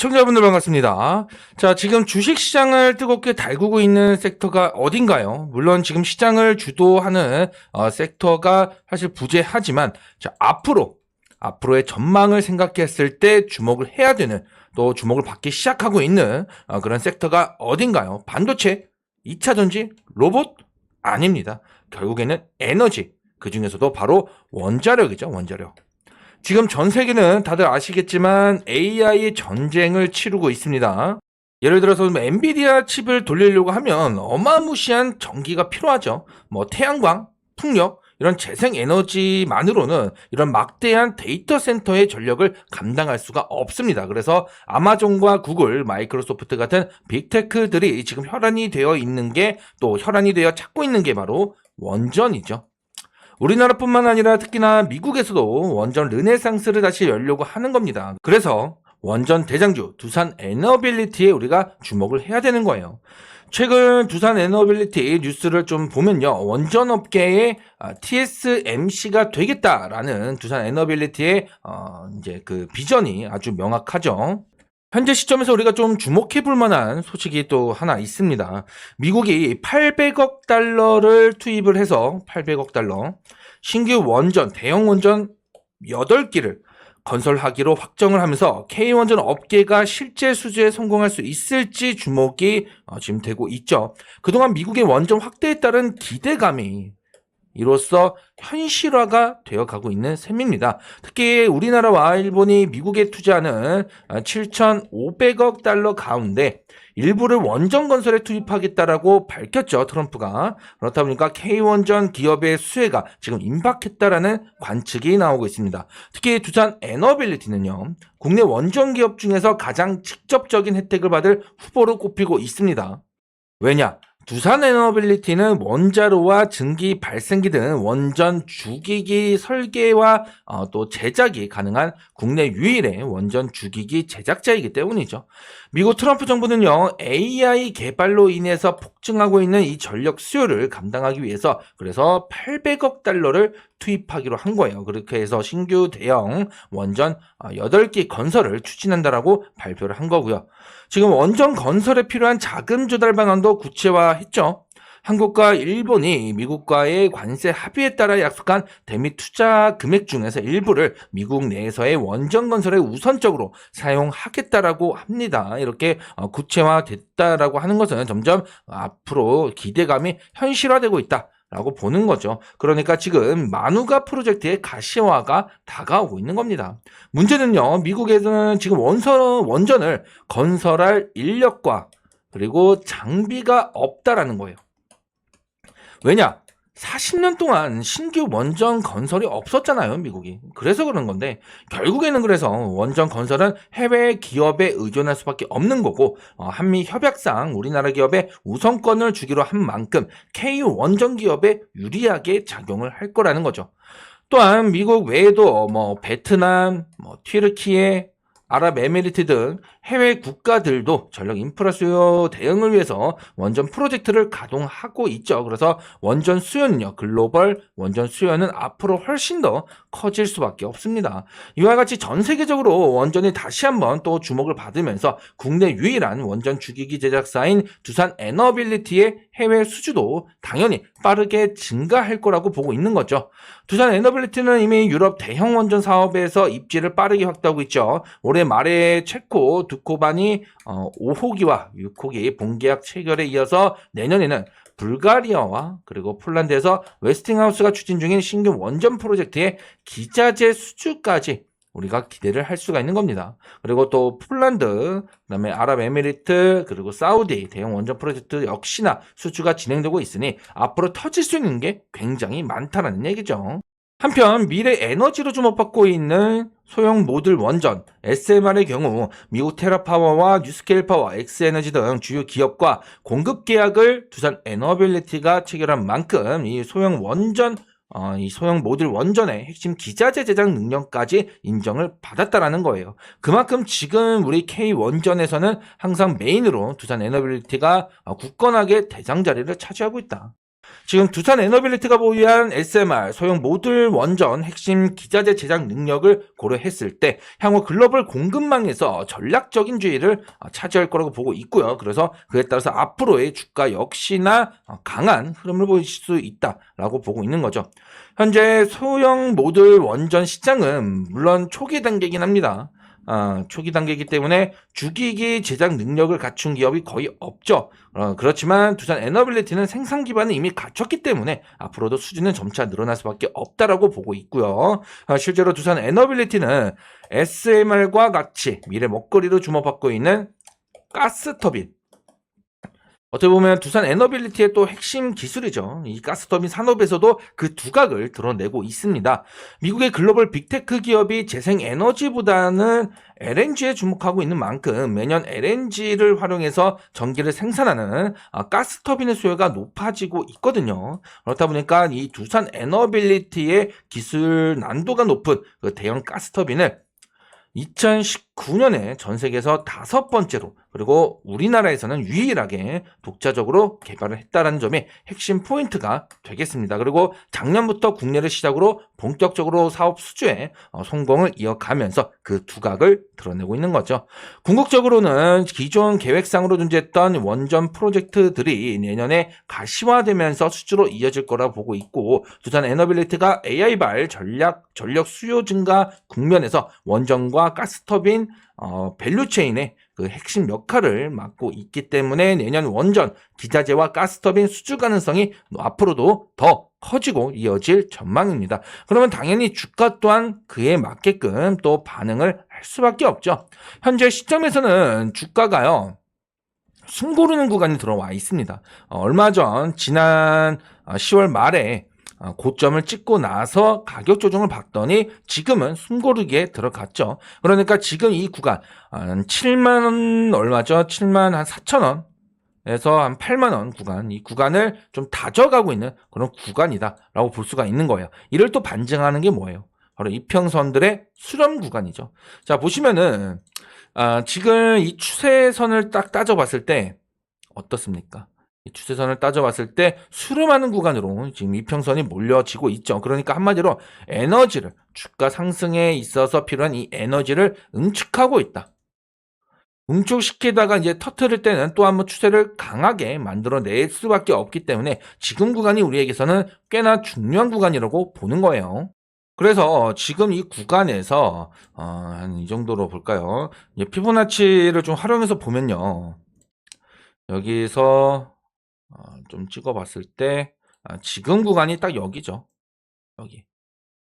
시청자분들 반갑습니다. 자, 지금 주식시장을 뜨겁게 달구고 있는 섹터가 어딘가요? 물론 지금 시장을 주도하는 섹터가 사실 부재하지만, 자, 앞으로의 전망을 생각했을 때 주목을 해야 되는, 또 주목을 받기 시작하고 있는 그런 섹터가 어딘가요? 반도체, 2차전지, 로봇? 아닙니다. 결국에는 에너지, 그 중에서도 바로 원자력이죠, 원자력. 지금 전 세계는 다들 아시겠지만 AI 전쟁을 치르고 있습니다. 예를 들어서 엔비디아 칩을 돌리려고 하면 어마무시한 전기가 필요하죠. 태양광, 풍력, 이런 재생에너지만으로는 이런 막대한 데이터 센터의 전력을 감당할 수가 없습니다. 그래서 아마존과 구글, 마이크로소프트 같은 빅테크들이 지금 혈안이 되어 있는 게, 또 혈안이 되어 찾고 있는 게 바로 원전이죠. 우리나라뿐만 아니라 특히나 미국에서도 원전 르네상스를 다시 열려고 하는 겁니다. 그래서 원전 대장주 두산 에너빌리티에 우리가 주목을 해야 되는 거예요. 최근 두산 에너빌리티 뉴스를 좀 보면요, 원전 업계의 TSMC가 되겠다라는 두산 에너빌리티의 이제 그 비전이 아주 명확하죠. 현재 시점에서 우리가 좀 주목해 볼 만한 소식이 또 하나 있습니다. 미국이 800억 달러를 투입을 해서 800억 달러 신규 원전, 대형 원전 8기를 건설하기로 확정을 하면서 K원전 업계가 실제 수주에 성공할 수 있을지 주목이 지금 되고 있죠. 그동안 미국의 원전 확대에 따른 기대감이 이로써 현실화가 되어가고 있는 셈입니다. 특히 우리나라와 일본이 미국에 투자하는 7,500억 달러 가운데 일부를 원전 건설에 투입하겠다라고 밝혔죠, 트럼프가. 그렇다 보니까 K원전 기업의 수혜가 지금 임박했다라는 관측이 나오고 있습니다. 특히 두산 에너빌리티는요, 국내 원전 기업 중에서 가장 직접적인 혜택을 받을 후보로 꼽히고 있습니다. 왜냐? 두산 에너빌리티는 원자로와 증기 발생기 등 원전 주기기 설계와 또 제작이 가능한 국내 유일의 원전 주기기 제작자이기 때문이죠. 미국 트럼프 정부는요, AI 개발로 인해서 폭증하고 있는 이 전력 수요를 감당하기 위해서 그래서 800억 달러를 투입하기로 한 거예요. 그렇게 해서 신규 대형 원전 8기 건설을 추진한다라고 발표를 한 거고요. 지금 원전 건설에 필요한 자금 조달 방안도 구체화했죠. 한국과 일본이 미국과의 관세 합의에 따라 약속한 대미 투자 금액 중에서 일부를 미국 내에서의 원전 건설에 우선적으로 사용하겠다라고 합니다. 이렇게 구체화됐다라고 하는 것은 점점 앞으로 기대감이 현실화되고 있다 라고 보는 거죠. 그러니까 지금 마누가 프로젝트의 가시화가 다가오고 있는 겁니다. 문제는요, 미국에서는 지금 원전을 건설할 인력과 그리고 장비가 없다라는 거예요. 왜냐? 40년 동안 신규 원전 건설이 없었잖아요, 미국이. 그래서 그런 건데, 결국에는 그래서 원전 건설은 해외 기업에 의존할 수밖에 없는 거고, 한미 협약상 우리나라 기업에 우선권을 주기로 한 만큼 K 원전 기업에 유리하게 작용을 할 거라는 거죠. 또한 미국 외에도 베트남, 튀르키예, 아랍에미리트 등 해외 국가들도 전력 인프라 수요 대응을 위해서 원전 프로젝트를 가동하고 있죠. 그래서 원전 수요는요, 글로벌 원전 수요는 앞으로 훨씬 더 커질 수밖에 없습니다. 이와 같이 전 세계적으로 원전이 다시 한번 또 주목을 받으면서 국내 유일한 원전 주기기 제작사인 두산 에너빌리티의 해외 수주도 당연히 빠르게 증가할 거라고 보고 있는 거죠. 두산 에너빌리티는 이미 유럽 대형 원전 사업에서 입지를 빠르게 확대하고 있죠. 올해 말에 체코 두코반이 5호기와 6호기 본계약 체결에 이어서 내년에는 불가리아와 그리고 폴란드에서 웨스팅하우스가 추진 중인 신규 원전 프로젝트의 기자재 수주까지 우리가 기대를 할 수가 있는 겁니다. 그리고 또 폴란드, 그다음에 아랍에미리트, 그리고 사우디 대형 원전 프로젝트 역시나 수주가 진행되고 있으니 앞으로 터질 수 있는 게 굉장히 많다는 얘기죠. 한편 미래 에너지로 주목받고 있는 소형 모듈 원전 SMR의 경우 미국 테라파워와 뉴스케일 파워, 엑스에너지 등 주요 기업과 공급 계약을 두산 에너빌리티가 체결한 만큼 이 소형 모듈 원전의 핵심 기자재 제작 능력까지 인정을 받았다라는 거예요. 그만큼 지금 우리 K 원전에서는 항상 메인으로 두산 에너빌리티가 굳건하게 대장 자리를 차지하고 있다. 지금 두산 에너빌리티가 보유한 SMR 소형 모듈 원전 핵심 기자재 제작 능력을 고려했을 때 향후 글로벌 공급망에서 전략적인 지위를 차지할 거라고 보고 있고요. 그래서 그에 따라서 앞으로의 주가 역시나 강한 흐름을 보일 수 있다라고 보고 있는 거죠. 현재 소형 모듈 원전 시장은 물론 초기 단계이긴 합니다. 초기 단계이기 때문에 주기기 제작 능력을 갖춘 기업이 거의 없죠. 그렇지만 두산 에너빌리티는 생산 기반을 이미 갖췄기 때문에 앞으로도 수준은 점차 늘어날 수밖에 없다라고 보고 있고요. 실제로 두산 에너빌리티는 SMR과 같이 미래 먹거리로 주목받고 있는 가스터빈, 어떻게 보면 두산 에너빌리티의 또 핵심 기술이죠. 이 가스터빈 산업에서도 그 두각을 드러내고 있습니다. 미국의 글로벌 빅테크 기업이 재생에너지보다는 LNG에 주목하고 있는 만큼 매년 LNG를 활용해서 전기를 생산하는 가스터빈의 수요가 높아지고 있거든요. 그렇다 보니까 이 두산 에너빌리티의 기술 난도가 높은 그 대형 가스터빈을 2019년에 전 세계에서 5번째로, 그리고 우리나라에서는 유일하게 독자적으로 개발을 했다는 점이 핵심 포인트가 되겠습니다. 그리고 작년부터 국내를 시작으로 본격적으로 사업 수주에 성공을 이어가면서 그 두각을 드러내고 있는 거죠. 궁극적으로는 기존 계획상으로 존재했던 원전 프로젝트들이 내년에 가시화되면서 수주로 이어질 거라 보고 있고, 두산 에너빌리티가 AI발 전력 수요 증가 국면에서 원전과 가스터빈 밸류체인의 그 핵심 역할을 맡고 있기 때문에 내년 원전, 기자재와 가스터빈 수주 가능성이 앞으로도 더 커지고 이어질 전망입니다. 그러면 당연히 주가 또한 그에 맞게끔 또 반응을 할 수밖에 없죠. 현재 시점에서는 주가가요, 숨고르는 구간이 들어와 있습니다. 얼마 전 지난 10월 말에 고점을 찍고 나서 가격 조정을 받더니 지금은 숨고르기에 들어갔죠. 그러니까 지금 이 구간 7만 얼마죠? 7만 한 4천 원에서 한 8만 원 구간, 이 구간을 좀 다져가고 있는 그런 구간이다라고 볼 수가 있는 거예요. 이를 또 반증하는 게 뭐예요? 바로 이평선들의 수렴 구간이죠. 자, 보시면은 지금 이 추세선을 딱 따져봤을 때 어떻습니까? 이 추세선을 따져봤을 때 수렴하는 구간으로 지금 이평선이 몰려지고 있죠. 그러니까 한마디로 에너지를, 주가 상승에 있어서 필요한 이 에너지를 응축하고 있다. 응축시키다가 이제 터트릴 때는 또 한번 추세를 강하게 만들어낼 수밖에 없기 때문에 지금 구간이 우리에게서는 꽤나 중요한 구간이라고 보는 거예요. 그래서 지금 이 구간에서 한 이 정도로 볼까요? 이제 피보나치를 좀 활용해서 보면요, 여기서 좀 찍어봤을 때 지금 구간이 딱 여기죠. 여기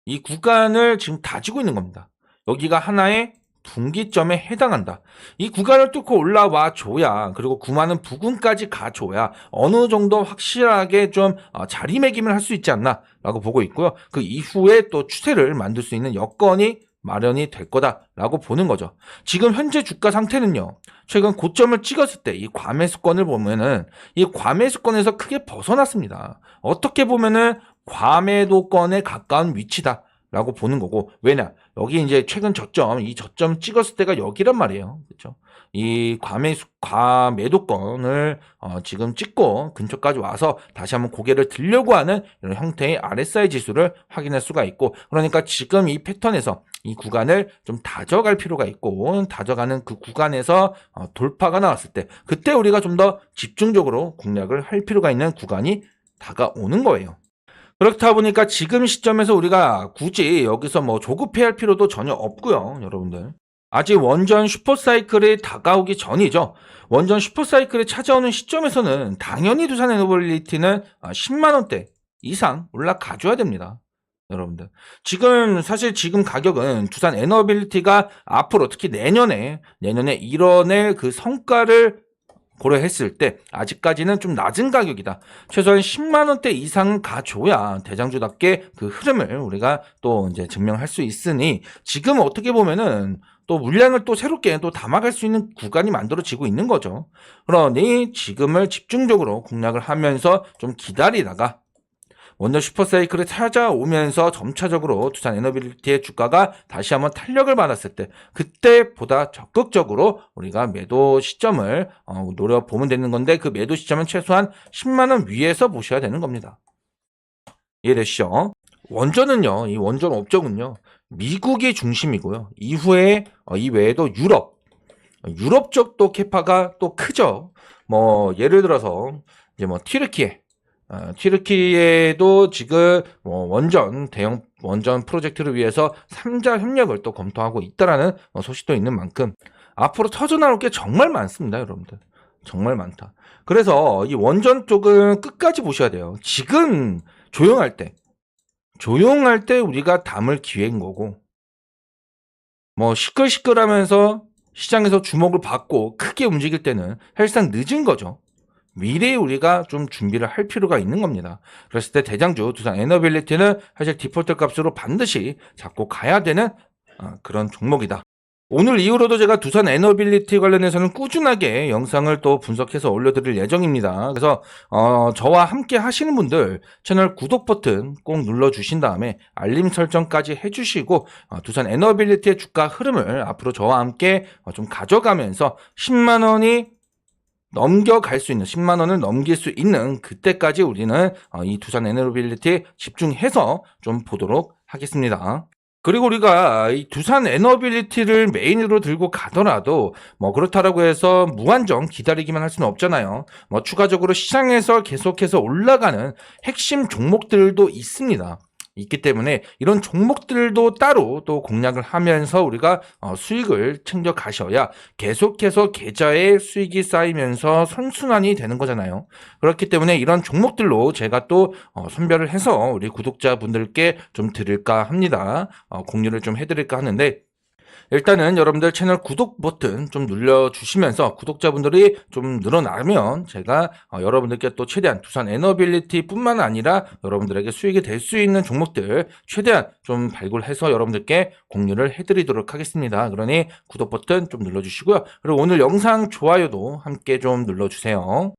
이 구간을 지금 다지고 있는 겁니다. 여기가 하나의 분기점에 해당한다. 이 구간을 뚫고 올라와 줘야, 그리고 9만원 부근까지 가줘야 어느 정도 확실하게 좀 자리매김을 할 수 있지 않나 라고 보고 있고요. 그 이후에 또 추세를 만들 수 있는 여건이 마련이 될 거다라고 보는 거죠. 지금 현재 주가 상태는요, 최근 고점을 찍었을 때 이 과매수권을 보면은 이 과매수권에서 크게 벗어났습니다. 어떻게 보면은 과매도권에 가까운 위치다라고 보는 거고, 왜냐, 여기 이제 최근 저점, 이 저점 찍었을 때가 여기란 말이에요. 그렇죠? 이 과매도권을 지금 찍고 근처까지 와서 다시 한번 고개를 들려고 하는 이런 형태의 RSI 지수를 확인할 수가 있고, 그러니까 지금 이 패턴에서 이 구간을 좀 다져갈 필요가 있고, 다져가는 그 구간에서 돌파가 나왔을 때 그때 우리가 좀 더 집중적으로 공략을 할 필요가 있는 구간이 다가오는 거예요. 그렇다 보니까 지금 시점에서 우리가 굳이 여기서 뭐 조급해할 필요도 전혀 없고요. 여러분들, 아직 원전 슈퍼사이클이 다가오기 전이죠. 원전 슈퍼사이클이 찾아오는 시점에서는 당연히 두산 에너빌리티는 10만 원대 이상 올라가줘야 됩니다. 여러분들, 지금 사실 지금 가격은 두산 에너빌리티가 앞으로 특히 내년에 이뤄낼 그 성과를 고려했을 때 아직까지는 좀 낮은 가격이다. 최소한 10만 원대 이상 가줘야 대장주답게 그 흐름을 우리가 또 이제 증명할 수 있으니, 지금 어떻게 보면은 또 물량을 또 새롭게 또 담아갈 수 있는 구간이 만들어지고 있는 거죠. 그러니 지금을 집중적으로 공략을 하면서 좀 기다리다가 원전 슈퍼사이클을 찾아오면서 점차적으로 두산 에너빌리티의 주가가 다시 한번 탄력을 받았을 때 그때보다 적극적으로 우리가 매도 시점을 노려보면 되는 건데 그 매도 시점은 최소한 10만 원 위에서 보셔야 되는 겁니다. 이해되시죠? 원전은요, 이 원전 업종은요, 미국이 중심이고요. 이후에 이 외에도 유럽 쪽도 캐파가 또 크죠. 뭐 예를 들어서 이제 뭐 튀르키예도 지금 대형 원전 프로젝트를 위해서 3자 협력을 또 검토하고 있다라는 소식도 있는 만큼 앞으로 터져나올 게 정말 많습니다, 여러분들. 정말 많다. 그래서 이 원전 쪽은 끝까지 보셔야 돼요. 지금 조용할 때 우리가 담을 기회인 거고, 뭐 시끌시끌하면서 시장에서 주목을 받고 크게 움직일 때는 사실상 늦은 거죠. 미래에 우리가 좀 준비를 할 필요가 있는 겁니다. 그랬을 때 대장주 두산 에너빌리티는 사실 디폴트 값으로 반드시 잡고 가야 되는 그런 종목이다. 오늘 이후로도 제가 두산 에너빌리티 관련해서는 꾸준하게 영상을 또 분석해서 올려드릴 예정입니다. 그래서 저와 함께 하시는 분들 채널 구독 버튼 꼭 눌러주신 다음에 알림 설정까지 해주시고 두산 에너빌리티의 주가 흐름을 앞으로 저와 함께 좀 가져가면서 10만 원이 넘겨갈 수 있는 10만 원을 넘길 수 있는 그때까지 우리는 이 두산 에너빌리티 집중해서 좀 보도록 하겠습니다. 그리고 우리가 이 두산 에너빌리티를 메인으로 들고 가더라도 뭐 그렇다라고 해서 무한정 기다리기만 할 수는 없잖아요. 뭐 추가적으로 시장에서 계속해서 올라가는 핵심 종목들도 있기 때문에 이런 종목들도 따로 또 공략을 하면서 우리가 수익을 챙겨 가셔야 계속해서 계좌에 수익이 쌓이면서 선순환이 되는 거잖아요. 그렇기 때문에 이런 종목들로 제가 또 선별을 해서 우리 구독자분들께 좀 드릴까 합니다. 공유를 좀 해드릴까 하는데, 일단은 여러분들 채널 구독 버튼 좀 눌러주시면서 구독자분들이 좀 늘어나면 제가 여러분들께 또 최대한 두산 에너빌리티 뿐만 아니라 여러분들에게 수익이 될 수 있는 종목들 최대한 좀 발굴해서 여러분들께 공유를 해드리도록 하겠습니다. 그러니 구독 버튼 좀 눌러주시고요. 그리고 오늘 영상 좋아요도 함께 좀 눌러주세요.